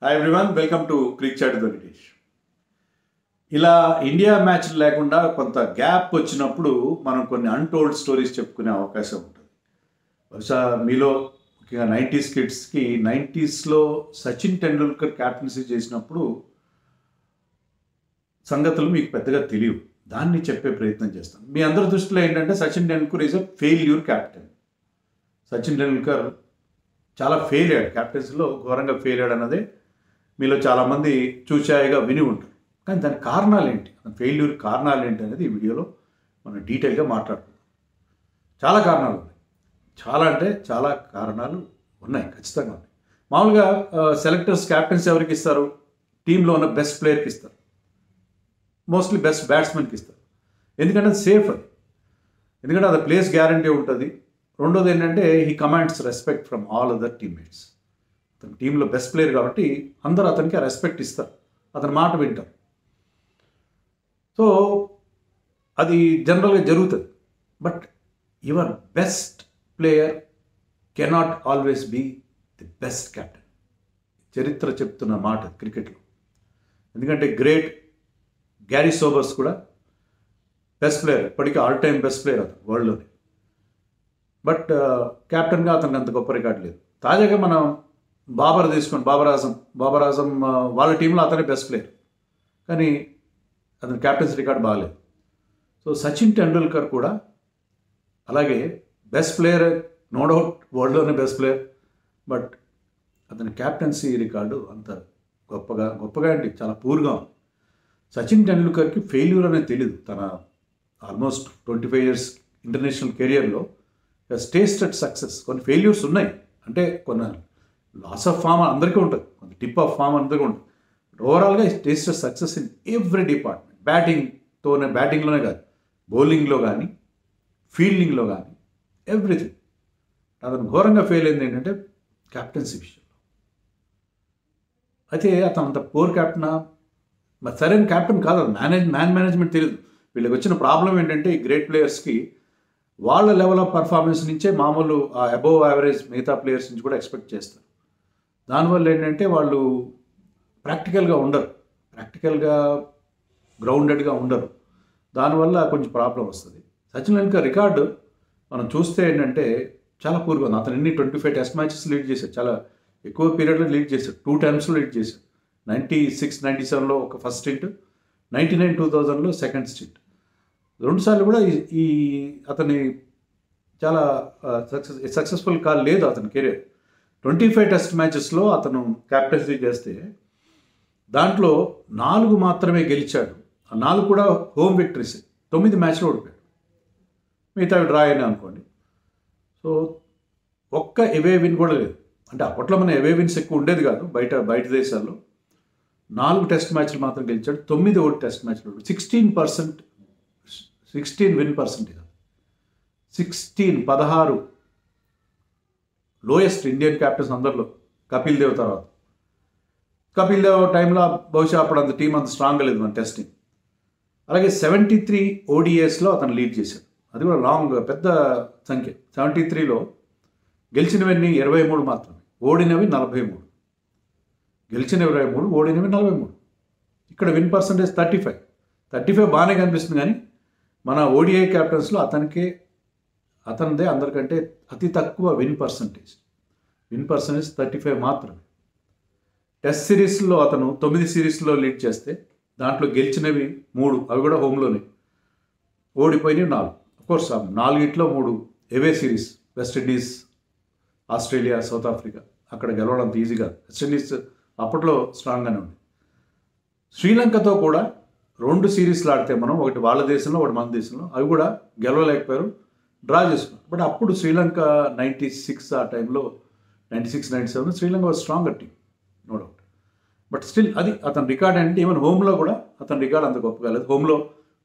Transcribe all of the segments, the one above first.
Hi everyone, welcome to cric chat Venkatesh. ఇలా India match లేకుండా కొంత గ్యాప్ వచ్చినప్పుడు మనం కొన్ని అన్టోల్డ్ స్టోరీస్ చెప్పుకునే అవకాశం ఉంటుంది. బహుశా మీలో ముఖ్యంగా 90s కిడ్స్కి 90sలో సచిన్ టెండూల్కర్ క్యాప్టెన్సీ చేసినప్పుడు సంగతులు మీకు పెద్దగా తెలియవు. దాన్ని చెప్పే ప్రయత్నం చేస్తాను. మీ అందరి దృష్టిలో ఏంటంటే Sachin Tendulkar is a failure captain. Sachin Tendulkar చాలా ఫెయిల్ అయ్యాడు, క్యాప్టెన్సీలో ఘోరంగా ఫెయిల్ అయ్యాడు అన్నదే మీలో చాలామంది చూచాయిగా విని ఉంటారు. కానీ దాని కారణాలు ఏంటి, ఫెయిల్యూర్ కారణాలు ఏంటి అనేది ఈ వీడియోలో మనం డీటెయిల్గా మాట్లాడుకుందాం. చాలా కారణాలు ఉన్నాయి, చాలా కారణాలు ఉన్నాయి, ఖచ్చితంగా ఉన్నాయి. మామూలుగా సెలెక్టర్స్ క్యాప్టెన్స్ ఎవరికి ఇస్తారు? టీంలో ఉన్న బెస్ట్ ప్లేయర్కి ఇస్తారు, మోస్ట్లీ బెస్ట్ బ్యాట్స్మెన్కి ఇస్తారు. ఎందుకంటే అది సేఫ్, అది ఎందుకంటే అది ప్లేస్ గ్యారంటీ ఉంటుంది. రెండోది ఏంటంటే he commands respect from all other teammates. అతని టీంలో బెస్ట్ ప్లేయర్ కాబట్టి అందరూ అతనికి ఆ రెస్పెక్ట్ ఇస్తారు, అతని మాట వింటారు. సో అది జనరల్గా జరుగుతుంది. But your best player cannot always be the best captain. చరిత్ర చెప్తున్న మాట క్రికెట్లో. ఎందుకంటే గ్రేట్ గ్యారీ సోబర్స్ కూడా బెస్ట్ ప్లేయర్, ఇప్పటికీ ఆల్ టైమ్ బెస్ట్ ప్లేయర్ అతను వరల్డ్లోనే. బట్ క్యాప్టెన్గా అతనికి అంత గొప్ప రికార్డు లేదు. తాజాగా మనం బాబర్ తీసుకోండి, బాబర్ ఆజం వాళ్ళ టీంలో అతనే బెస్ట్ ప్లేయర్, కానీ అతని క్యాప్టెన్సీ రికార్డు బాగాలేదు. సో సచిన్ టెండూల్కర్ కూడా అలాగే బెస్ట్ ప్లేయర్, నో డౌట్ వరల్డ్లోనే బెస్ట్ ప్లేయర్. బట్ అతని క్యాప్టెన్సీ రికార్డు అంత గొప్పగా అంటే చాలా పూర్గా ఉంది. సచిన్ టెండూల్కర్కి ఫెయిల్యూర్ అనేది తెలియదు. తన ఆల్మోస్ట్ 25 years ఇంటర్నేషనల్ కెరియర్లో టేస్టెడ్ సక్సెస్. కొన్ని ఫెయిల్యూర్స్ ఉన్నాయి, అంటే కొన్ని లాస్ ఆఫ్ ఫామ్ అందరికీ ఉంటుంది, కొంత టిప్ ఆఫ్ ఫామ్ అందరికీ ఉంటుంది. ఓవరాల్గా tasted success in every department. బ్యాటింగ్లోనే కాదు, బౌలింగ్లో కానీ, ఫీల్డింగ్లో కానీ, ఎవ్రీథింగ్. అతను ఘోరంగా ఫెయిల్ అయింది ఏంటంటే క్యాప్టెన్సీ విషయంలో. అయితే అతను అంత పోర్ క్యాప్టెనా? మరి సరైన క్యాప్టెన్ కాదు. మ్యాన్ మేనేజ్మెంట్ తెలియదు. వీళ్ళకి వచ్చిన ప్రాబ్లం ఏంటంటే ఈ గ్రేట్ ప్లేయర్స్కి వాళ్ళ లెవెల్ ఆఫ్ పర్ఫార్మెన్స్ నుంచే మామూలు అబోవ్ యావరేజ్ మిగతా ప్లేయర్స్ నుంచి కూడా ఎక్స్పెక్ట్ చేస్తారు. దానివల్ల ఏంటంటే వాళ్ళు ప్రాక్టికల్గా ఉండరు, గ్రౌండెడ్గా ఉండరు. దానివల్ల కొంచెం ప్రాబ్లం వస్తుంది. సచిన్ టెండూల్కర్ రికార్డు మనం చూస్తే ఏంటంటే చాలా పూర్గా ఉంది. అతను ఎన్ని 25 టెస్ట్ మ్యాచెస్ లీడ్ చేశాడు, చాలా ఎక్కువ పీరియడ్లో లీడ్ చేశాడు. 2 times లీడ్ చేశాడు. 96, 97లో ఒక ఫస్ట్ స్టింట్, 99, 2000లో సెకండ్ స్టింట్. 2 సార్లు కూడా ఈ అతని చాలా సక్సెస్ఫుల్ కాల్ లేదు అతని కెరీర్. 25 టెస్ట్ మ్యాచెస్లో అతను క్యాప్టెన్సీ చేస్తే దాంట్లో 4 మాత్రమే గెలిచాడు. ఆ 4 కూడా హోమ్ విక్టరీస్. 9 మ్యాచ్లో ఓడిపోయాడు, మిగతా డ్రా అయినా అనుకోండి. సో ఒక్క అవే విన్ కూడా లేదు. అంటే అప్పట్లో మన అవే విన్స్ ఎక్కువ ఉండేది కాదు బయట దేశాల్లో. 4 టెస్ట్ మ్యాచ్లు మాత్రం గెలిచాడు, 9 టెస్ట్ మ్యాచ్లు. 16 win percentage. 16 lowest Indian captains అందరిలో కపిల్ దేవ్ తర్వాత. కపిల్ దేవ్ టైంలో బహుశా అప్పుడు అంత టీం అంత స్ట్రాంగ్గా లేదు మన టెస్టింగ్. అలాగే 73 ODIsలో అతను లీడ్ చేశాడు. అది కూడా పెద్ద సంఖ్య. 73లో గెలిచినవన్నీ 23 మాత్రమే, ఓడినవి 43. గెలిచినవి 23, ఓడినవి 43. ఇక్కడ విన్ పర్సెంటేజ్ 35 బాగానే కనిపిస్తుంది. కానీ మన ODI క్యాప్టెన్స్లో అతనిదే అందరికంటే అతి తక్కువ విన్ పర్సెంటేజ్ 35 మాత్రమే. టెస్ట్ సిరీస్లో అతను 9 సిరీస్లో లీడ్ చేస్తే దాంట్లో గెలిచినవి 3, అవి కూడా హోమ్లోనే. ఓడిపోయినవి 4. అఫ్కోర్స్ 4 3 అవే series, West Indies, Australia, South Africa. అక్కడ గెలవడం అంత ఈజీగా. వెస్టిండీస్ అప్పట్లో స్ట్రాంగ్గానే ఉంది. శ్రీలంకతో కూడా 2 సిరీస్లు ఆడితే మనం, ఒకటి వాళ్ళ దేశంలో, ఒకటి మన దేశంలో, అవి కూడా గెలవలేకపోయారు, డ్రా చేసుకున్నారు. బట్ అప్పుడు శ్రీలంక 96 ఆ టైంలో, 96, 97 శ్రీలంక ఒక stronger team, no doubt. But still అది అతని రికార్డ్ అంటే ఈవెన్ హోమ్లో కూడా అతని రికార్డ్ అంత గొప్పగా లేదు. హోమ్లో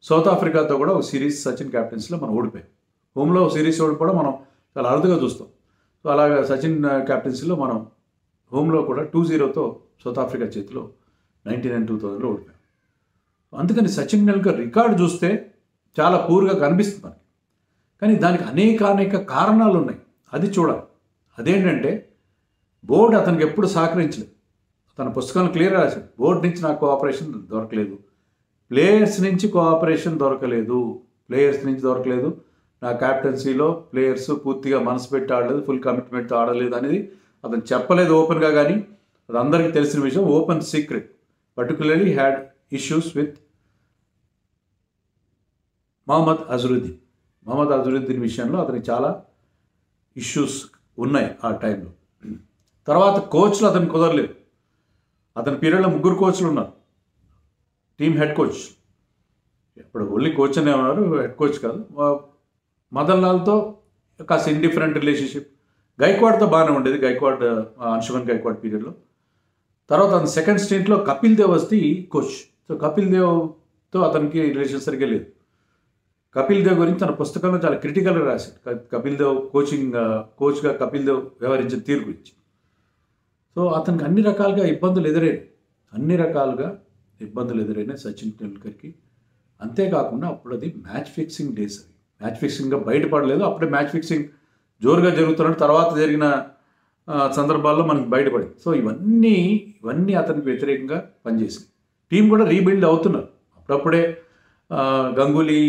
సౌత్ ఆఫ్రికాతో కూడా ఒక సిరీస్ సచిన్ క్యాప్టెన్సీలో మనం ఓడిపోయాం. హోమ్లో సిరీస్ ఓడిపోవడం మనం చాలా అరుదుగా చూస్తాం. సో అలాగా సచిన్ క్యాప్టెన్సీలో మనం హోమ్లో కూడా 2-0తో సౌత్ ఆఫ్రికా చేతిలో 99, 2000లో ఓడిపోయాం. అందుకని సచిన్ టెండూల్కర్ రికార్డు చూస్తే చాలా పూర్గా కనిపిస్తుంది మనకి. కానీ దానికి అనేక కారణాలు ఉన్నాయి, అది చూడాలి. అదేంటంటే బోర్డు అతనికి ఎప్పుడు సహకరించలేదు. తన పుస్తకంలో క్లియర్గా రాశాడు, బోర్డు నుంచి నాకు కోఆపరేషన్ దొరకలేదు, ప్లేయర్స్ నుంచి కోఆపరేషన్ దొరకలేదు, నా క్యాప్టెన్సీలో ప్లేయర్స్ పూర్తిగా మనసు పెట్టి ఆడలేదు, ఫుల్ కమిట్మెంట్తో ఆడలేదు అనేది అతను చెప్పలేదు ఓపెన్గా, కానీ అది అందరికీ తెలిసిన విషయం, open secret. Particularly had issues with Mohammad Azharuddin విషయంలో అతనికి చాలా ఇష్యూస్ ఉన్నాయి ఆ టైంలో. తర్వాత కోచ్లు అతనికి కుదరలేదు. అతని పీరియడ్లో 3 కోచ్లు ఉన్నారు, టీమ్ హెడ్ కోచ్. ఇప్పుడు ఓన్లీ కోచ్ అనే ఉన్నారు, హెడ్ కోచ్ కాదు. మదన్ లాల్తో కాస్త ఇండిఫరెంట్ రిలేషన్షిప్. గైక్వాడ్తో బాగానే ఉండేది, అంశుమన్ గైక్వాడ్ పీరియడ్లో. తర్వాత అతను సెకండ్ స్టేంట్లో కపిల్ దేవ్ వస్తే కోచ్. సో కపిల్ దేవ్తో అతనికి రిలేషన్ సరిగ్గా లేదు. కపిల్ దేవ్ గురించి తన పుస్తకంలో చాలా క్రిటికల్గా రాశాడు, కపిల్ దేవ్ కోచ్గా కపిల్ దేవ్ వ్యవహరించిన తీరు గురించి. సో అతనికి అన్ని రకాలుగా ఇబ్బందులు ఎదురైనాయి సచిన్ టెండూల్కర్కి. అంతేకాకుండా అప్పుడు అది మ్యాచ్ ఫిక్సింగ్ డేస్, అవి మ్యాచ్ ఫిక్సింగ్గా బయటపడలేదు. అప్పుడే మ్యాచ్ ఫిక్సింగ్ జోరుగా జరుగుతున్నట్టు తర్వాత జరిగిన సందర్భాల్లో మనకి బయటపడింది. సో ఇవన్నీ అతనికి వ్యతిరేకంగా పనిచేసింది. టీం కూడా రీబిల్డ్ అవుతున్నారు. అప్పుడప్పుడే గంగూలీ,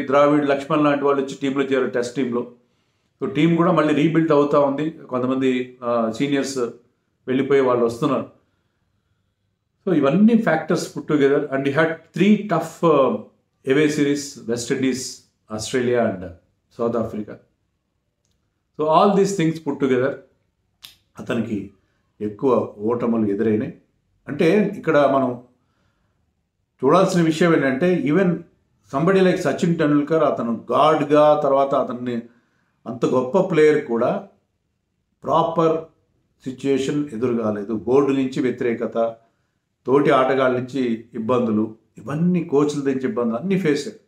ద్రావిడ్, లక్ష్మణ్ లాంటి వాళ్ళు వచ్చి టీంలో చేరారు, టెస్ట్ టీంలో. సో టీం కూడా మళ్ళీ రీబిల్డ్ అవుతూ ఉంది. కొంతమంది సీనియర్స్ వెళ్ళిపోయి వాళ్ళు వస్తున్నారు. సో ఇవన్నీ factors put together and he had 3 tough away series, west Indies, Australia and south Africa. So all these things put together అతనికి ఎక్కువ ఓటములు ఎదురైనాయి. అంటే ఇక్కడ మనం చూడాల్సిన విషయం ఏంటంటే, even somebody like Sachin Tendulkar, అతను గాడ్గా, తర్వాత అతన్ని అంత గొప్ప ప్లేయర్ కూడా ప్రాపర్ సిచ్యుయేషన్ ఎదురుగాలేదు. బోర్డు నుంచి వ్యతిరేకత, తోటి ఆటగాళ్ళ నుంచి ఇబ్బందులు, ఇవన్నీ కోచ్ల నుంచి ఇబ్బందులు అన్నీ ఫేస్ అయ్యారు.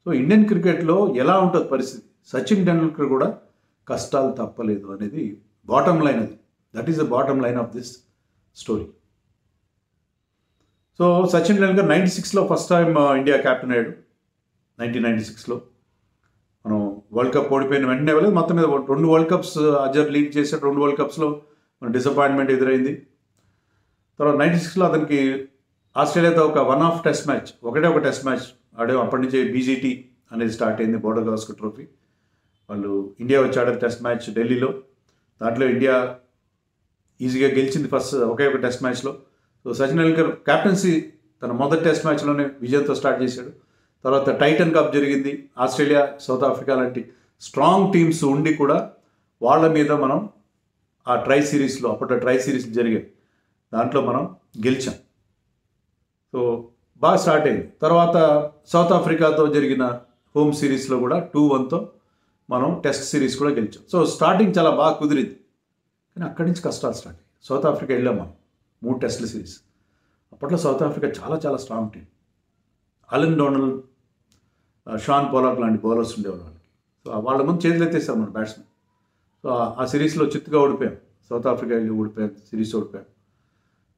సో ఇండియన్ క్రికెట్లో ఎలా ఉంటుంది పరిస్థితి, సచిన్ టెండూల్కర్ కూడా కష్టాలు తప్పలేదు అనేది బాటమ్ లైన్. అది that is the bottom line of this story. So Sachin Tendulkar 96లో ఫస్ట్ టైం ఇండియా కెప్టెన్ అయ్యాడు. 1996లో మనం వరల్డ్ కప్ ఓడిపోయిన వెంటనే వెళ్ళలేదు, మొత్తం మీద 2 వరల్డ్ కప్స్ అజర్ లీడ్ చేశాడు. 2 వరల్డ్ కప్స్లో మన డిసప్పాయింట్మెంట్ ఎదురైంది. తర్వాత 96లో అతనికి ఆస్ట్రేలియాతో ఒక ఒకటే ఒక టెస్ట్ మ్యాచ్ ఆడే. అప్పటి నుంచే బీజీటీ అనేది స్టార్ట్ అయింది, బోర్డర్ గవాస్కర్ ట్రోఫీ. వాళ్ళు ఇండియా వచ్చి ఆడారు టెస్ట్ మ్యాచ్ ఢిల్లీలో. దాంట్లో ఇండియా ఈజీగా గెలిచింది ఒకే ఒక టెస్ట్ మ్యాచ్లో. సో సచిన్ టెండూల్కర్ కెప్టెన్సీ తన మొదటి టెస్ట్ మ్యాచ్లోనే విజయంతో స్టార్ట్ చేశాడు. తర్వాత టైటన్ కప్ జరిగింది. ఆస్ట్రేలియా, సౌత్ ఆఫ్రికా లాంటి స్ట్రాంగ్ టీమ్స్ ఉండి కూడా వాళ్ళ మీద మనం ఆ అప్పట్లో ట్రై సిరీస్ జరిగాయి, దాంట్లో మనం గెలిచాం. సో బాగా స్టార్ట్ అయింది. తర్వాత సౌత్ ఆఫ్రికాతో జరిగిన హోమ్ సిరీస్లో కూడా 2-1తో మనం టెస్ట్ సిరీస్ కూడా గెలిచాం. సో స్టార్టింగ్ చాలా బాగా కుదిరింది, కానీ అక్కడి నుంచి కష్టాలు స్టార్ట్ అయ్యాయి. సౌత్ ఆఫ్రికా వెళ్ళాం మనం 3 టెస్ట్ల సిరీస్. అప్పట్లో సౌత్ ఆఫ్రికా చాలా చాలా strong team. Allan Donald, Shaun Pollock లాంటి బౌలర్స్ ఉండేవాళ్ళు వాళ్ళకి. సో వాళ్ళ ముందు చేతులు ఎత్తేసారు మన బ్యాట్స్మెన్. సో ఆ సిరీస్లో చిత్తుగా ఓడిపోయాం, సౌత్ ఆఫ్రికా వెళ్ళి సిరీస్ ఓడిపోయాం.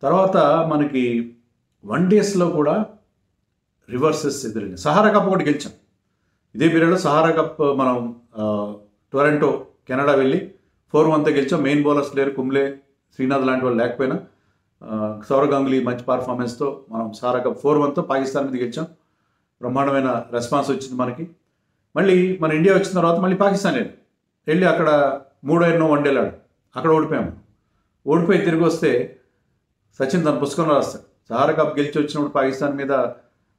తర్వాత మనకి 1 డేస్లో కూడా రివర్సెస్ ఎదురైంది. సహారా కప్ ఒకటి గెలిచాం. ఇదే పీరియడ్లో సహారా కప్ మనం టొరంటో, కెనడా వెళ్ళి 4-1తో గెలిచాం. మెయిన్ బౌలర్స్ లేరు, కుంబ్లే, శ్రీనాథ్ లాంటి వాళ్ళు లేకపోయినా సౌరవ్ గంగూలీ మంచి పర్ఫార్మెన్స్తో మనం సహారా కప్ 4-1తో పాకిస్తాన్ మీద గెలిచాం. బ్రహ్మాండమైన రెస్పాన్స్ వచ్చింది మనకి. మళ్ళీ మన ఇండియా వచ్చిన తర్వాత మళ్ళీ పాకిస్తాన్ వెళ్ళి అక్కడ 3 వన్డేలు ఆడు, అక్కడ ఓడిపోయి తిరిగి వస్తే సచిన్ తన పుస్తకంలో రాస్తాడు, సహారా కప్ గెలిచి వచ్చినప్పుడు పాకిస్తాన్ మీద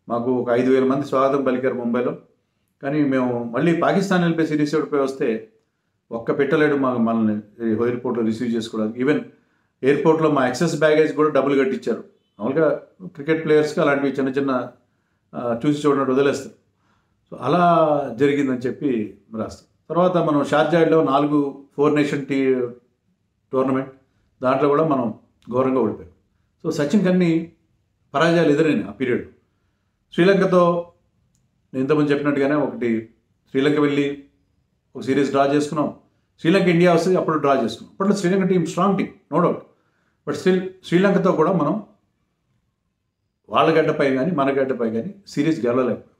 మాకు ఒక 5,000 మంది స్వాగతం పలికారు ముంబైలో, కానీ మేము మళ్ళీ పాకిస్తాన్ వెళ్ళిపోయి సిరీస్ ఓడిపోయి వస్తే ఒక్క పెట్టలేడు మనల్ని ఎయిర్పోర్ట్లో రిసీవ్ చేసుకోవడానికి. ఈవెన్ ఎయిర్పోర్ట్లో మా ఎక్సెస్ బ్యాగేజ్ కూడా డబ్బులు కట్టించారు. మామూలుగా క్రికెట్ ప్లేయర్స్కి అలాంటివి చిన్న చిన్న చూసి చూడనట్టు వదిలేస్తారు. సో అలా జరిగిందని చెప్పి రాస్తాం. తర్వాత మనం షార్జాలో 4 నేషన్ టోర్నమెంట్, దాంట్లో కూడా మనం ఘోరంగా ఓడిపోయాం. సో సచిన్ అన్ని పరాజయాలు ఎదురైనాయి ఆ పీరియడ్. శ్రీలంకతో నేను ఇంతకుముందు చెప్పినట్టుగానే శ్రీలంక వెళ్ళి ఒక సిరీస్ డ్రా చేసుకున్నాం. శ్రీలంక ఇండియా వస్తుంది, అప్పుడు డ్రా చేసుకున్నాం. అప్పట్లో Sri Lanka team strong team, no doubt. But still శ్రీలంకతో కూడా మనం వాళ్ళ గడ్డపై కానీ మన గడ్డపై కానీ సిరీస్ గెలవలేకపోయాం.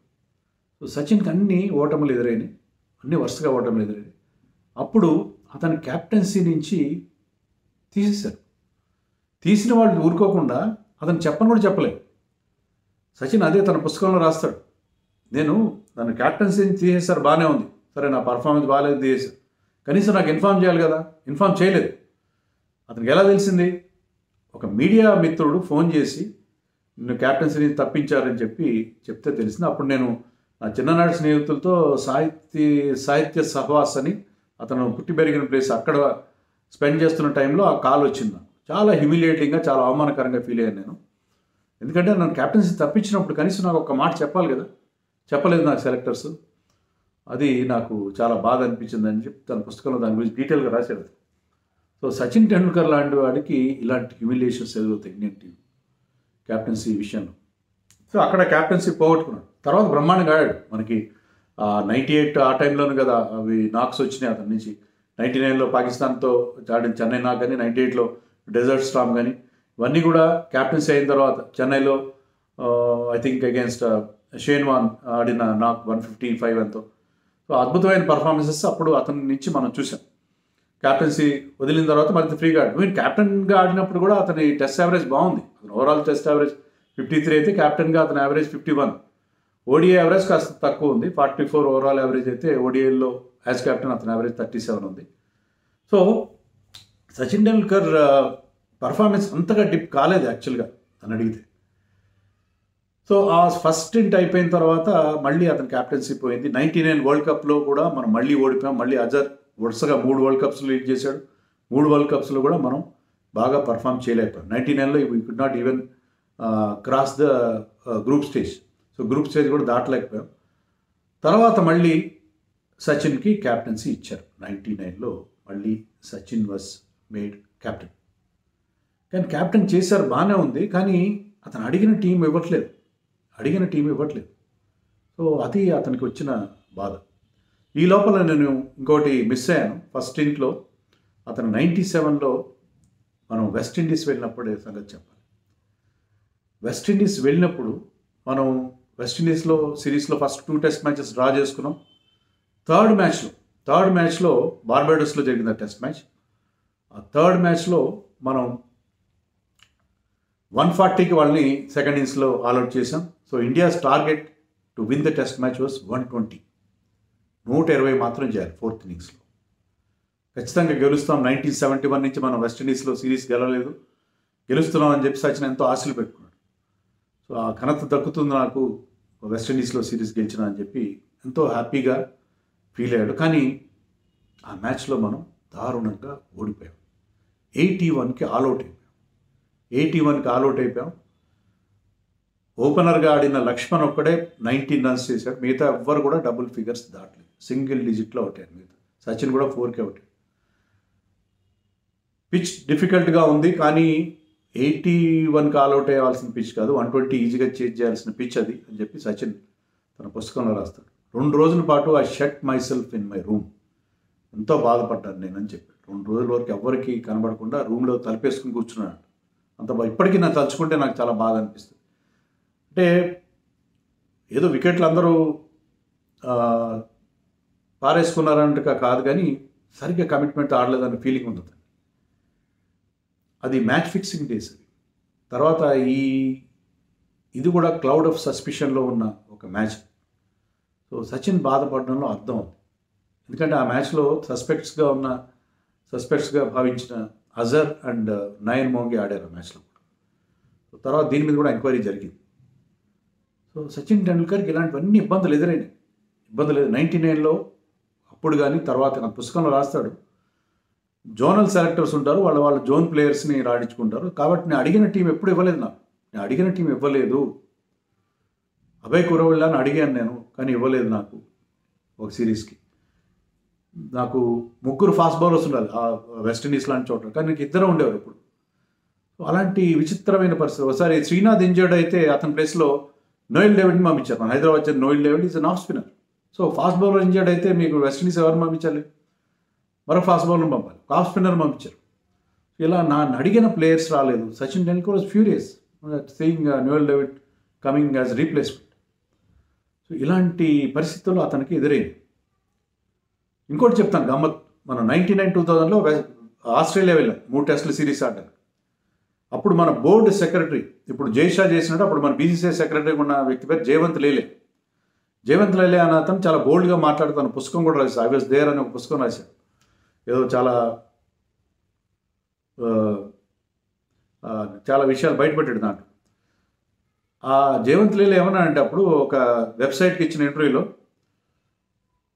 సో సచిన్కి అన్ని ఓటములు ఎదురైనాయి, అన్ని వరుసగా ఓటములు ఎదురైనాయి. అప్పుడు అతని క్యాప్టెన్సీ నుంచి తీసిన వాళ్ళు ఊరుకోకుండా అతను చెప్పని కూడా చెప్పలేదు. సచిన్ అదే తన పుస్తకంలో రాస్తాడు, నేను నన్ను క్యాప్టెన్సీ తీసేశారు, బాగానే ఉంది, సరే నా పర్ఫార్మెన్స్ బాగాలేదు తీసేశారు, కనీసం నాకు ఇన్ఫార్మ్ చేయాలి కదా, ఇన్ఫార్మ్ చేయలేదు. అతనికి ఎలా తెలిసింది? ఒక మీడియా మిత్రుడు ఫోన్ చేసి నిన్ను క్యాప్టెన్సీని తప్పించారని చెప్తే తెలిసింది. అప్పుడు నేను నా చిన్ననాటి స్నేహితులతో సాహిత్య సహవాస్ అని, అతను పుట్టి పెరిగిన ప్లేస్, అక్కడ స్పెండ్ చేస్తున్న టైంలో ఆ కాల్ వచ్చింది నాకు. చాలా హ్యూమిలియేటింగ్గా, చాలా అవమానకరంగా ఫీల్ అయ్యాను నేను. ఎందుకంటే నన్ను క్యాప్టెన్సీ తప్పించినప్పుడు కనీసం నాకు ఒక మాట చెప్పాలి కదా, చెప్పలేదు నాకు సెలెక్టర్స్. అది నాకు చాలా బాధ అనిపించింది అని చెప్పి తన పుస్తకంలో దాని గురించి డీటెయిల్గా రాశాడు. సో సచిన్ టెండూల్కర్ లాంటి వాడికి ఇలాంటి హ్యూమిలియేషన్స్ ఎదుగుతాయి ఇండియన్ టీం క్యాప్టెన్సీ విషయంలో. సో అక్కడ క్యాప్టెన్సీ పోగొట్టుకున్నాడు. తర్వాత బ్రహ్మాండంగా ఆడాడు. మనకి 98 ఆ టైంలోనే కదా అవి నాక్స్ వచ్చినాయి అతని నుంచి. 99లో పాకిస్తాన్తో ఆడిన చెన్నై నాక్ కానీ, 98లో డెజర్ట్ స్టార్మ్ కానీ, ఇవన్నీ కూడా క్యాప్టెన్సీ అయిన తర్వాత చెన్నైలో I think against Shane Warne ఆడిన నాక్ 155 ఎంతో. సో అద్భుతమైన పర్ఫార్మెన్సెస్ అప్పుడు అతని నుంచి మనం చూసాం. క్యాప్టెన్సీ వదిలిన తర్వాత మరింత ఫ్రీగా ఆడు. మీరు క్యాప్టెన్గా ఆడినప్పుడు కూడా అతని టెస్ట్ యావరేజ్ బాగుంది. అతను ఓవరాల్ టెస్ట్ యావరేజ్ 53 అయితే క్యాప్టెన్గా అతని యావరేజ్ 51. ఓడిఐ యావరేజ్ కాస్త తక్కువ ఉంది, 44 ఓవరాల్ యావరేజ్ అయితే. ఓడిఐలో యాజ్ క్యాప్టెన్ అతని యావరేజ్ 37 ఉంది. సో సచిన్ టెండూల్కర్ పర్ఫార్మెన్స్ అంతగా డిప్ కాలేదు యాక్చువల్గా అని అడిగితే. సో ఆ ఫస్ట్ స్టింట్ అయిపోయిన తర్వాత మళ్ళీ అతని క్యాప్టెన్సీ పోయింది. 99 వరల్డ్ కప్లో కూడా మనం మళ్ళీ ఓడిపోయాం. మళ్ళీ అజర్ వరుసగా 3 వరల్డ్ కప్స్ లీడ్ చేశాడు. 3 వరల్డ్ కప్స్లో కూడా మనం బాగా పర్ఫామ్ చేయలేకపోయాం. 99లో we could not even cross the group stage. So group stage కూడా దాటలేకపోయాం. తర్వాత మళ్ళీ సచిన్కి క్యాప్టెన్సీ ఇచ్చారు. 99లో మళ్ళీ సచిన్ వాజ్ మేడ్ క్యాప్టెన్. కానీ క్యాప్టెన్ చేశారు, బాగానే ఉంది, కానీ అతను అడిగిన టీం ఇవ్వట్లేదు. సో అది అతనికి వచ్చిన బాధ. ఈ లోపల నేను ఇంకోటి మిస్ అయ్యాను. ఫస్ట్ ఇంట్లో అతను 97లో మనం వెస్టిండీస్ వెళ్ళినప్పుడే సంగతి చెప్పాలి. వెస్టిండీస్ వెళ్ళినప్పుడు మనం వెస్టిండీస్లో సిరీస్లో ఫస్ట్ 2 టెస్ట్ మ్యాచెస్ డ్రా చేసుకున్నాం. థర్డ్ మ్యాచ్లో బార్బేడోస్లో జరిగింది ఆ టెస్ట్ మ్యాచ్. ఆ థర్డ్ మ్యాచ్లో మనం 140కి వాళ్ళని సెకండ్ ఇన్నింగ్స్లో ఆల్అౌట్ చేసాం. So India's target to win the test match was 120. 120 మాత్రం చేయాలి ఫోర్త్ ఇన్నింగ్స్లో. ఖచ్చితంగా గెలుస్తాం. 1971 నుంచి మనం వెస్టిండీస్లో సిరీస్ గెలవలేదు, గెలుస్తున్నాం అని చెప్పి సచిన్ ఎంతో ఆశలు పెట్టుకున్నాడు. సో ఆ ఘనత దక్కుతుంది నాకు వెస్టిండీస్లో సిరీస్ గెలిచిన అని చెప్పి ఎంతో హ్యాపీగా ఫీల్ అయ్యాడు. కానీ ఆ మ్యాచ్లో మనం దారుణంగా ఓడిపోయాం. 81కి ఆల్అౌట్ అయిపోయాం. ఓపెనర్గా ఆడిన లక్ష్మణ్ ఒక్కడే 19 రన్స్ చేశాడు. మిగతా ఎవ్వరు కూడా డబుల్ ఫిగర్స్ దాటలేదు, సింగిల్ డిజిట్లో అవుట్ అయ్యారు. మిగతా సచిన్ కూడా 4కి అవుట్ అయ్యాడు. పిచ్ డిఫికల్ట్గా ఉంది, కానీ 81కి ఆల్అౌట్ అయ్యాల్సిన పిచ్ కాదు, 120 ఈజీగా చేజ్ చేయాల్సిన పిచ్ అది అని చెప్పి సచిన్ తన పుస్తకంలో రాస్తాడు. 2 రోజుల పాటు I shut my self in my room, ఎంతో బాధపడ్డాను నేను అని చెప్పాడు. 2 రోజుల వరకు ఎవరికి కనబడకుండా రూమ్లో తలుపేసుకుని కూర్చున్నాడు. అంత ఇప్పటికీ నాకు తలుచుకుంటే నాకు చాలా బాధ అనిపిస్తుంది. అంటే ఏదో వికెట్లు అందరూ పారేసుకున్నారంట కాదు, కానీ సరిగ్గా కమిట్మెంట్ ఆడలేదన్న ఫీలింగ్ ఉంది. అది మ్యాచ్ ఫిక్సింగ్ డేస్. తర్వాత ఇది కూడా క్లౌడ్ ఆఫ్ సస్పిషన్లో ఉన్న ఒక మ్యాచ్. సో సచిన్ బాధపడడంలో అర్థం ఉంది. ఎందుకంటే ఆ మ్యాచ్లో సస్పెక్ట్స్గా భావించిన అజర్ అండ్ నయన్ మోంగి ఆడారు ఆ మ్యాచ్లో. సో తర్వాత దీని మీద కూడా ఎంక్వైరీ జరిగింది. సో సచిన్ టెండూల్కర్కి ఇలాంటివన్నీ ఇబ్బందులు ఎదురైనాయి. 99లో అప్పుడు కానీ తర్వాత నా పుస్తకంలో రాస్తాడు, జోనల్ సెలెక్టర్స్ ఉంటారు, వాళ్ళ జోన్ ప్లేయర్స్ని రాడించుకుంటారు. కాబట్టి నేను అడిగిన టీం ఎప్పుడు ఇవ్వలేదు. అభయ్ కురవళ్ళని అడిగాను నేను, కానీ ఇవ్వలేదు నాకు. ఒక సిరీస్కి నాకు 3 ఫాస్ట్ బౌలర్స్ ఉండాలి ఆ వెస్టిండీస్ లాంటి చోట, కానీ నాకు 2 ఉండేవారు ఇప్పుడు. అలాంటి విచిత్రమైన పరిస్థితి. ఒకసారి శ్రీనాథ్ ఇంజర్డ్ అయితే అతని ప్లేస్లో నోయల్ డేవిడ్ని పంపించారు. మన హైదరాబాద్ వచ్చే Noel David is an off spinner. So fast bowler injured అయితే మీకు వెస్టిండీస్ ఎవరిని పంపించాలి? మరో ఫాస్ట్ బౌలర్ని పంపాలి, ఆఫ్ స్పిన్నర్ పంపించారు. ఇలా అడిగిన ప్లేయర్స్ రాలేదు. Sachin Tendulkar was furious seeing Noel David coming as replacement. So ఇలాంటి పరిస్థితుల్లో అతనికి ఎదురైంది. ఇంకోటి చెప్తాను గమ్మత్. మనం 99-2000లో ఆస్ట్రేలియా వెళ్ళాం 3 టెస్టుల సిరీస్ ఆడడానికి. అప్పుడు మన బోర్డు సెక్రటరీ ఇప్పుడు జైషా చేసినట్టు అప్పుడు మన బీసీసీఐ సెక్రటరీ ఉన్న వ్యక్తి పేరు జయవంత్ లేలే. జయవంత్ లేలే అనే అతను చాలా బోల్డ్గా మాట్లాడుతాను, పుస్తకం కూడా రాశాడు, ఐ వాస్ దేర్ అని ఒక పుస్తకం రాశాడు. ఏదో చాలా విషయాలు బయటపెట్టాడు దాంట్లో. ఆ జయవంత్ లేలే ఏమన్నా అంటే అప్పుడు ఒక వెబ్సైట్కి ఇచ్చిన ఇంటర్వ్యూలో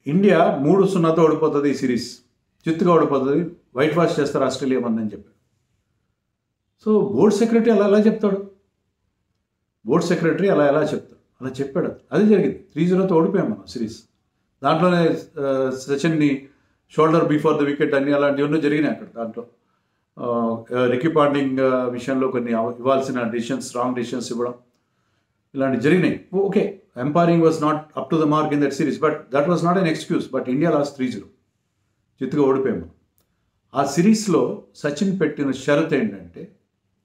ఇండియా 3-0తో ఓడిపోతుంది, ఈ సిరీస్ చిత్తుగా ఓడిపోతుంది, వైట్ వాష్ చేస్తారు ఆస్ట్రేలియా అని చెప్పాడు. సో బోర్డ్ సెక్రటరీ అలా చెప్తాడు, బోర్డ్ సెక్రటరీ అలా చెప్తాడు, అలా చెప్పాడు. అది జరిగింది. 3-0తో ఓడిపోయాం మనం సిరీస్. దాంట్లోనే సచిన్ని షోల్డర్ బిఫోర్ ద వికెట్ అని అలాంటివన్నీ జరిగినాయి అక్కడ. దాంట్లో రికీ పాంటింగ్ విషయంలో కొన్ని ఇవ్వాల్సిన డిసిషన్స్, రాంగ్ డిసిషన్స్ ఇవ్వడం ఇలాంటివి జరిగినాయి. Okay, umpiring was not up to the mark in that series, but that was not an excuse. But India last 3-0, చిత్తుగా ఓడిపోయాము. ఆ సిరీస్లో సచిన్ పెట్టిన షరత్ ఏంటంటే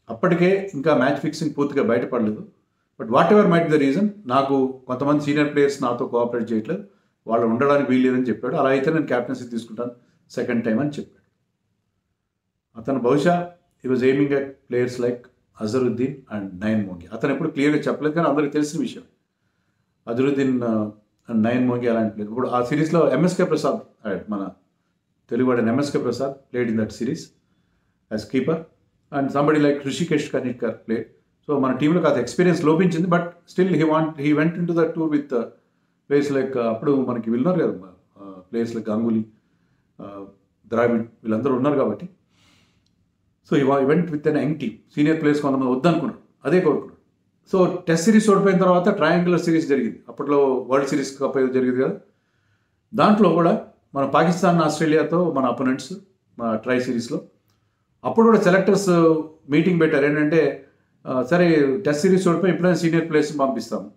అప్పటికే ఇంకా మ్యాచ్ ఫిక్సింగ్ పూర్తిగా బయటపడలేదు, but whatever might the reason, నాకు కొంతమంది సీనియర్ ప్లేయర్స్ నాతో కోఆపరేట్ చేయట్లేదు, వాళ్ళు ఉండడానికి వీల్లేదని చెప్పాడు. అలా అయితే నేను క్యాప్టెన్సీ తీసుకుంటాను సెకండ్ టైం అని చెప్పాడు. అతను బహుశా ఈ was aiming at players like Azharuddin and Nayan Mongia. అతను ఎప్పుడు క్లియర్గా చెప్పలేదు, కానీ అందరికీ తెలిసిన విషయం. అజరుద్దీన్ అండ్ నయన్ మోంగి అలాంటి ప్లేయర్. ఇప్పుడు ఆ సిరీస్లో ఎంఎస్కే ప్రసాద్, మన తెలుగువాడైన MSK Prasad played in that series as keeper, and somebody like Hrishikesh Kanitkar played. So మన టీంలో కాదు ఎక్స్పీరియన్స్ లోపించింది, but still he went into that tour with players like అప్పుడు మనకి వీళ్ళున్నారు కదా ప్లేయర్స్ లైక్ గంగూలీ, ద్రావిడ్, వీళ్ళందరూ ఉన్నారు కాబట్టి. So event with an young team, senior players కొంతమంది వద్దనుకున్నాడు, అదే కోరుకున్నాడు. సో టెస్ట్ సిరీస్ ఓడిపోయిన తర్వాత ట్రయాంగులర్ సిరీస్ జరిగింది. అప్పట్లో వరల్డ్ సిరీస్ కప్ జరిగింది కదా, దాంట్లో కూడా మన పాకిస్తాన్ ఆస్ట్రేలియాతో మన అపోనెంట్స్ మన ట్రై సిరీస్లో. అప్పుడు కూడా సెలెక్టర్స్ మీటింగ్ పెట్టారు, ఏంటంటే సరే టెస్ట్ సిరీస్ ఓడిపోయి ఎప్పుడైనా సీనియర్ ప్లేయర్స్ని పంపిస్తాము.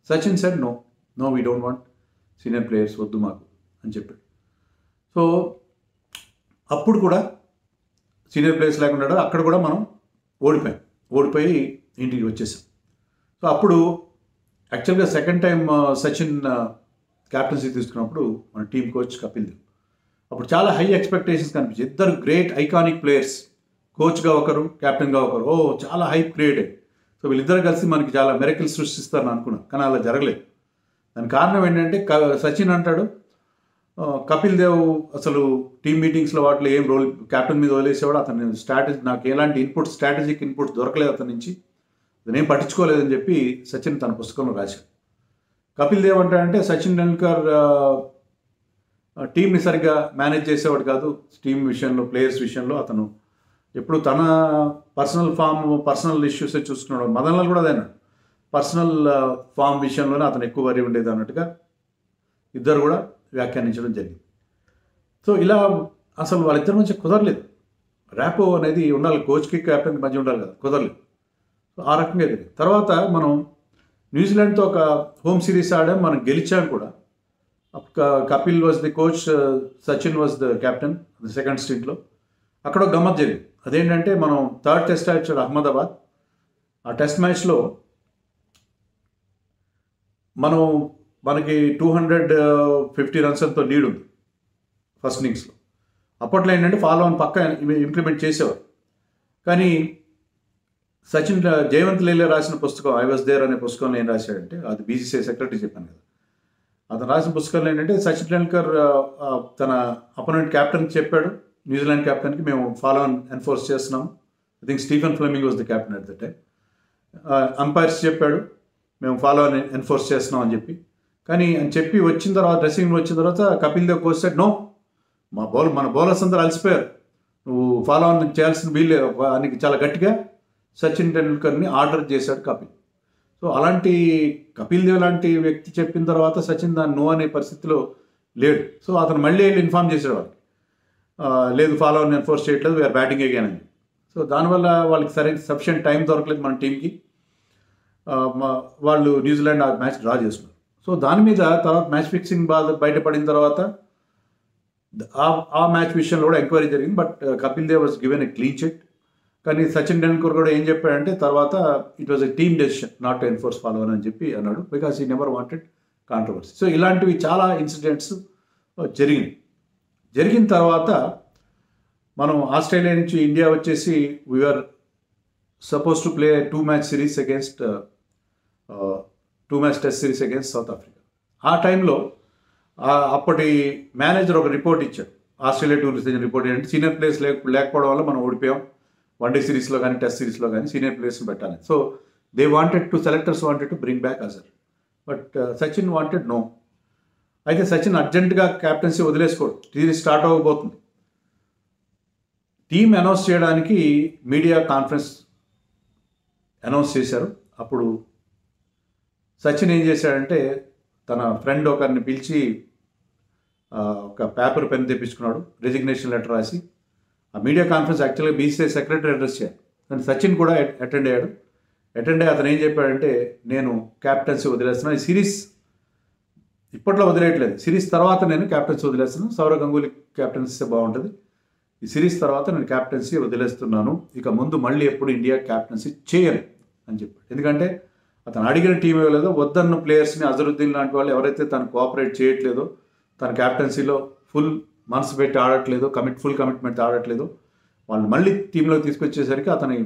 Sachin said no we don't want senior players, వద్దు మాకు అని చెప్పాడు. సో అప్పుడు కూడా సీనియర్ ప్లేయర్స్ లేకుండా అక్కడ కూడా మనం ఓడిపోయి ఇంటికి వచ్చేసాం. సో అప్పుడు యాక్చువల్గా సెకండ్ టైం సచిన్ క్యాప్టెన్సీ తీసుకున్నప్పుడు మన టీమ్ కోచ్ కపిల్ దేవ్. అప్పుడు చాలా హై ఎక్స్పెక్టేషన్స్ కనిపించాయి. ఇద్దరు గ్రేట్ ఐకానిక్ ప్లేయర్స్, కోచ్గా ఒకరు, కెప్టెన్గా ఒకరు. చాలా హైప్ క్రియేటెడ్. సో వీళ్ళిద్దరు కలిసి మనకి చాలా మెరకిల్ సృష్టిస్తారని అనుకున్నాను, కానీ అలా జరగలేదు. దానికి కారణం ఏంటంటే సచిన్ అంటాడు కపిల్ దేవ్ అసలు టీమ్ మీటింగ్స్లో వాటిలో ఏం రోల్ క్యాప్టెన్ మీద వదిలేసేవాడు, అతని స్ట్రాటజీ నాకు ఎలాంటి స్ట్రాటజిక్ ఇన్పుట్స్ దొరకలేదు అతని నుంచి, అతనేం పట్టించుకోలేదని చెప్పి సచిన్ తన పుస్తకంలో రాశాడు. కపిల్ దేవ్ అంటే సచిన్ టెండూల్కర్ టీంని సరిగ్గా మేనేజ్ చేసేవాడు కాదు, టీం విషయంలో, ప్లేయర్స్ విషయంలో అతను ఎప్పుడు తన పర్సనల్ ఇష్యూసే చూసుకున్నాడు. మదన్ లాల్ కూడా అదేనా, పర్సనల్ ఫామ్ విషయంలోనే అతను ఎక్కువ వరి ఉండేది అన్నట్టుగా ఇద్దరు కూడా వ్యాఖ్యానించడం జరిగింది. సో ఇలా అసలు వాళ్ళిద్దరి మధ్య కుదరలేదు. ర్యాపో అనేది ఉండాలి, కోచ్కి కెప్టెన్కి మధ్య ఉండాలి కదా, కుదరలేదు. సో ఆ రకంగా జరిగింది. తర్వాత మనం న్యూజిలాండ్తో ఒక హోమ్ సిరీస్ ఆడాం, మనం గెలిచాం కూడా. Kapil was the coach, Sachin was the captain second స్ట్రింట్లో. అక్కడ ఒక గమ్మత్ జరిగింది. అదేంటంటే మనం థర్డ్ టెస్ట్ ఆడాడు అహ్మదాబాద్. ఆ టెస్ట్ మ్యాచ్లో మనకి 250 రన్స్తో లీడ్ ఉంది ఫస్ట్ ఇన్నింగ్స్లో. అప్పట్లో ఏంటంటే ఫాలో ఆన్ పక్క ఇంప్లిమెంట్ చేసేవారు. కానీ సచిన్ జయవంత్ లేలే రాసిన పుస్తకం ఐ వాజ్ దేర్ అనే పుస్తకంలో ఏం రాశాడంటే, అది బీసీసీఐ సెక్రటరీ చెప్పాను కదా, అతను రాసిన పుస్తకంలో ఏంటంటే సచిన్ టెండూల్కర్ తన అపోనెంట్ క్యాప్టెన్ చెప్పాడు, న్యూజిలాండ్ క్యాప్టెన్కి మేము ఫాలో ఆన్ ఎన్ఫోర్స్ చేస్తున్నాం. I think Stephen Fleming was the captain at the time. Umpires చెప్పాడు మేము ఫాలో ఆన్ ఎన్ఫోర్స్ చేస్తున్నాం అని చెప్పి. కానీ అని చెప్పి వచ్చిన తర్వాత డ్రెస్సింగ్ రూమ్ వచ్చిన తర్వాత Kapil Dev coach said no, మన బౌలర్స్ అందరూ అలసిపోయారు, నువ్వు ఫాలో ఆన్ చేయాల్సిన వీళ్ళే అని చాలా గట్టిగా సచిన్ టెండూల్కర్ని ఆర్డర్ చేశాడు కపిల్. సో అలాంటి కపిల్ దేవ్ లాంటి వ్యక్తి చెప్పిన తర్వాత సచిన్ దాన్ని నో అనే పరిస్థితిలో లేడు. సో అతను మళ్ళీ వెళ్ళి ఇన్ఫార్మ్ చేశాడు వాళ్ళకి, లేదు ఫాలో ఆన్ ఎన్ఫోర్స్ చేయట్లేదు, వీఆర్ బ్యాటింగ్ అగైన్ అని. సో దానివల్ల వాళ్ళకి సరైన సఫిషియంట్ టైం దొరకలేదు మన టీంకి. వాళ్ళు న్యూజిలాండ్ ఆ మ్యాచ్ డ్రా చేస్తున్నారు. సో దాని మీద తర్వాత మ్యాచ్ ఫిక్సింగ్ బయటపడిన తర్వాత ఆ మ్యాచ్ విషయంలో కూడా ఎంక్వైరీ జరిగింది. But Kapil Dev was given a clean chit. కానీ సచిన్ టెండూల్కర్ కూడా ఏం చెప్పాడంటే తర్వాత it was a team decision not to enforce follow అని చెప్పి అన్నాడు, because he never wanted controversy. So ఇలాంటివి చాలా ఇన్సిడెంట్స్ జరిగిన తర్వాత మనం ఆస్ట్రేలియా నుంచి ఇండియా వచ్చేసి we are supposed to play a 2-match series against 2-match test series against south Africa. ఆ టైంలో అప్పటి మేనేజర్ ఒక రిపోర్ట్ ఇచ్చాడు, ఆస్ట్రేలియా టూర్ సీజన్ రిపోర్ట్ ఏంటంటే సీనియర్ ప్లేయర్స్ లేకపోవడం వల్ల మనం ఓడిపోయాం, వన్డే సిరీస్లో కానీ టెస్ట్ సిరీస్లో కానీ సీనియర్ ప్లేయర్స్ని పెట్టాలి. So they wanted to selectors wanted to bring back Azhar, but Sachin wanted no. అయితే సచిన్ అర్జెంటుగా క్యాప్టెన్సీ వదిలేసుకోడు, సిరీస్ స్టార్ట్ అవ్వబోతుంది. టీమ్ అనౌన్స్ చేయడానికి మీడియా కాన్ఫరెన్స్ అనౌన్స్ చేశారు. అప్పుడు సచిన్ ఏం చేశాడంటే తన ఫ్రెండ్ ఒకరిని పిలిచి ఒక పేపర్ పెన్ తెప్పించుకున్నాడు, రెసిగ్నేషన్ లెటర్ రాసి. ఆ మీడియా కాన్ఫరెన్స్ యాక్చువల్గా బీసీసీఐ సెక్రటరీ అడ్రస్ చేయాలి, కానీ సచిన్ కూడా అటెండ్ అయ్యాడు. అటెండ్ అయ్యి అతను ఏం చెప్పాడంటే నేను క్యాప్టెన్సీ వదిలేస్తున్నాను, ఈ సిరీస్ ఇప్పట్లో వదిలేయట్లేదు, సిరీస్ తర్వాత నేను క్యాప్టెన్సీ వదిలేస్తున్నాను, సౌరవ్ గంగూలీ క్యాప్టెన్సీ బాగుంటుంది, ఈ సిరీస్ తర్వాత నేను క్యాప్టెన్సీ వదిలేస్తున్నాను, ఇక ముందు మళ్ళీ ఎప్పుడు ఇండియా క్యాప్టెన్సీ చేయను అని చెప్పాడు. ఎందుకంటే అతను అడిగిన టీం ఇవ్వలేదో, వద్దన్న ప్లేయర్స్ని అజరుద్దీన్ లాంటి వాళ్ళు ఎవరైతే తను కోఆపరేట్ చేయట్లేదో, తన క్యాప్టెన్సీలో ఫుల్ మనసు పెట్టి ఆడట్లేదో, ఫుల్ కమిట్మెంట్ ఆడట్లేదు, వాళ్ళు మళ్ళీ టీంలోకి తీసుకొచ్చేసరికి అతని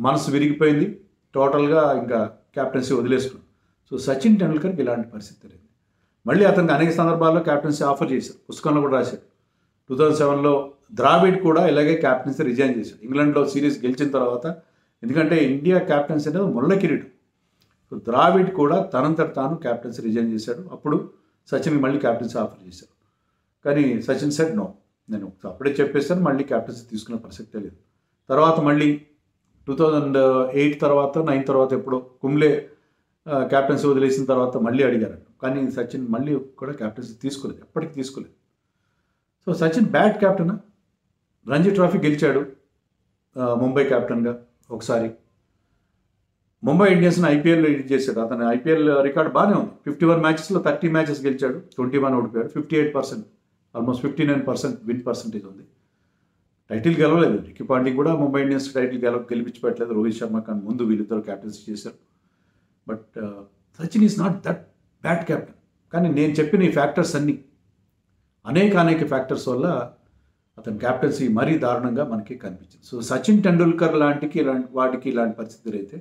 మనసు విరిగిపోయింది, టోటల్గా ఇంకా క్యాప్టెన్సీ వదిలేసుకున్నాడు. సో సచిన్ టెండూల్కర్కి ఇలాంటి పరిస్థితి జరిగింది. మళ్ళీ అతనికి అనేక సందర్భాల్లో క్యాప్టెన్సీ ఆఫర్ చేశారు, పుస్తకంలో కూడా రాశాడు. 2007లో ద్రావిడ్ కూడా ఇలాగే క్యాప్టెన్సీ రిజైన్ చేశాడు ఇంగ్లాండ్లో సిరీస్ గెలిచిన తర్వాత. ఎందుకంటే ఇండియా క్యాప్టెన్సీ అనేది ముళ్ళ కిరీటం. సో ద్రావిడ్ కూడా తనంతట తాను క్యాప్టెన్సీ రిజైన్ చేశాడు. అప్పుడు సచిన్కి మళ్ళీ క్యాప్టెన్సీ ఆఫర్ చేశారు, కానీ సచిన్ సెడ్ నో, నేను అప్పుడే చెప్పేస్తాను, మళ్ళీ క్యాప్టెన్సీ తీసుకునే ప్రసక్తే లేదు. తర్వాత మళ్ళీ 2008 తర్వాత 9 తర్వాత ఎప్పుడో కుంబ్లే క్యాప్టెన్సీ వదిలేసిన తర్వాత మళ్ళీ అడిగారు, కానీ సచిన్ మళ్ళీ కూడా క్యాప్టెన్సీ తీసుకోలేదు, ఎప్పటికీ తీసుకోలేదు. So Sachin bad captain. Ranji trophy గెలిచాడు ముంబై క్యాప్టెన్గా ఒకసారి. ముంబై ఇండియన్స్ని ఐపీఎల్లో లీడ్ చేశాడు. అతను ఐపీఎల్ రికార్డ్ బాగానే ఉంది, 51 మ్యాచెస్లో 30 మ్యాచెస్ గెలిచాడు, 21 ఓడిపోయాడు, 58%, ఆల్మోస్ట్ 59% విన్ పర్సెంటేజ్ ఉంది. టైటిల్ గెలవలేదు, రికీ పాంటింగ్ కూడా ముంబై ఇండియన్స్ టైటిల్ గెలిపించబట్టలేదు, రోహిత్ శర్మ కానీ ముందు వీళ్ళిద్దరు క్యాప్టెన్సీ చేశారు. But Sachin is not that bad captain. కానీ నేను చెప్పిన ఈ ఫ్యాక్టర్స్ అన్నీ అనేక ఫ్యాక్టర్స్ వల్ల అతని క్యాప్టెన్సీ మరీ దారుణంగా మనకి కనిపించింది. సో సచిన్ టెండూల్కర్ వాటికి ఇలాంటి పరిస్థితులు అయితే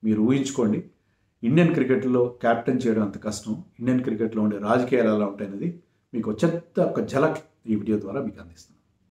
మీరు ఊహించుకోండి, ఇండియన్ క్రికెట్లో క్యాప్టెన్ చేయడం అంత కష్టం, ఇండియన్ క్రికెట్లో ఉండే రాజకీయాలు ఎలా ఉంటాయనేది మీకు ఒక ఝలక్ ఈ వీడియో ద్వారా మీకు అందిస్తాను.